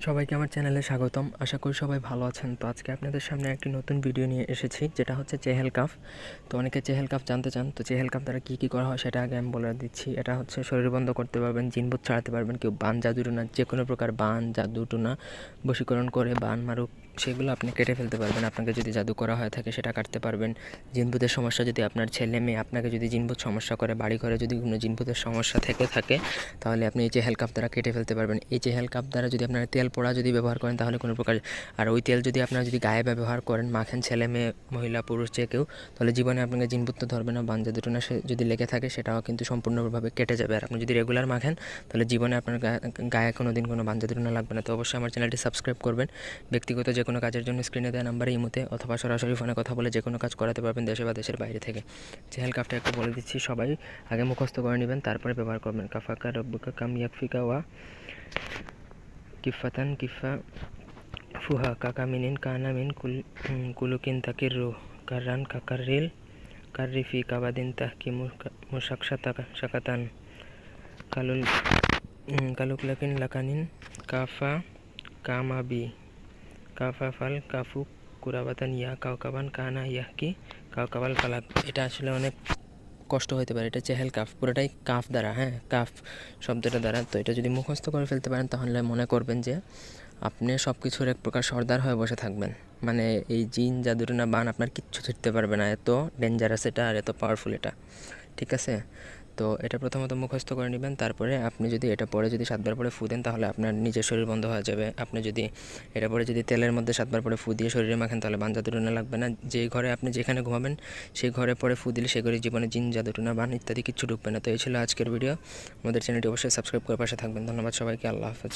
সবাইকে আমার চ্যানেলে স্বাগতম। আশা করি সবাই ভালো আছেন। তো আজকে আপনাদের সামনে একটি নতুন ভিডিও নিয়ে এসেছি, যেটা হচ্ছে চেহেল কাফ। তো অনেকে চেহেল কাফ জানতে চান। তো চেহেল কাফ দ্বারা কী কী করা হয় সেটা আগে আমি বলে দিচ্ছি। এটা হচ্ছে শরীর বন্ধ করতে পারবেন, জিনভূত ছাড়াতে পারবেন। কেউ বান জাদুটোনা, যে কোনো প্রকার বান জাদুটোনা বশীকরণ করে বান মারুক সেগুলো আপনি কেটে ফেলতে পারবেন। আপনাকে যদি জাদু করা হয়ে থাকে সেটা কাটতে পারবেন। জিনভূতের সমস্যা, যদি আপনার ছেলে মেয়ে আপনাকে যদি জিনভূত সমস্যা করে, বাড়ি ঘরে যদি কোনো জিনভূতের সমস্যা থেকে থাকে, তাহলে আপনি এই চেহেল কাফ দ্বারা কেটে ফেলতে পারবেন। এই চেহেল কাফ দ্বারা যদি আপনার তেল পোড়া যদি ব্যবহার করেন তাহলে কোনো প্রকার, আর ওই তেল যদি আপনারা যদি গায়ে ব্যবহার করেন, মাখেন, ছেলে মেয়ে মহিলা পুরুষ যে কেউ, তাহলে জীবনে আপনাকে জিনভূত তো ধরবে না। বান জাদুটোনা সে যদি লেগে থাকে সেটাও কিন্তু সম্পূর্ণভাবে কেটে যাবে। আর আপনি যদি রেগুলার মাখেন তাহলে জীবনে আপনার গায়ে কোনো দিন কোনো বান জাদুটোনা লাগবে না। তো অবশ্যই আমার চ্যানেলটি সাবস্ক্রাইব করবেন। ব্যক্তিগত যে কোনো কাজের জন্য স্ক্রিনে দেওয়া নাম্বারে ইমোতে অথবা সরাসরি ফোনে কথা বলে যে কোনো কাজ করাতে পারবেন, দেশে বা দেশের বাইরে থেকে। চেহেল কাফটা একটু বলে দিচ্ছি, সবাই আগে মুখস্থ করে নেবেন, তারপরে ব্যবহার করবেন। কাফাকা রব্বুকা কাম ইয়াকফিকা ওয়া কিফাতান কিফা ফুহা কাকামিনিন কানামিন কুলুকিন তাকির রুহ কাররান কাকাররিল কাররিফি কাবাদিন তাহকি মুসাকসাকাতান কালুল কালুকলাকিন লাকানিন কাফা কামাবি কাফাফাল কাফু কুরাবাতান ইয়া কাউকাবান কানা ইয়াহকি কাউকাবাল ফালাক। এটা আসলে অনেক কষ্ট হতে পারে। এটা চেহেল কাফ, পুরোটাই কাফ দ্বারা, হ্যাঁ, কাফ শব্দটা দ্বারা। তো এটা যদি মুখস্থ করে ফেলতে পারেন তাহলে মনে করবেন যে আপনি সব কিছুর এক প্রকার সর্দার হয়ে বসে থাকবেন। মানে এই জিন জাদুটোনা বান আপনার কিচ্ছু ছুটতে পারবে না, এত ডেঞ্জারাস এটা আর এত পাওয়ারফুল এটা। ঠিক আছে, তো এটা প্রথমত মুখস্থ করে নেবেন। তারপরে আপনি যদি এটা পরে যদি 7বার পরে ফু দেন তাহলে আপনার নিজের শরীর বন্ধ হয়ে যাবে। আপনি যদি এটা পরে যদি তেলের মধ্যে 7বার পরে ফু দিয়ে শরীরে মাখেন তাহলে বান জাদুটোনা লাগবে না। যেই ঘরে আপনি যেখানে ঘুমাবেন সেই ঘরে পরে ফু দিলে সেই ঘরে জীবনে জিন জাদুটোনা বান ইত্যাদি কিচ্ছু ঢুকবে না। তো এই ছিল আজকের ভিডিও। আমাদের চ্যানেলটি অবশ্যই সাবস্ক্রাইব করে পাশে থাকবেন। ধন্যবাদ সবাইকে। আল্লাহ হাফেজ।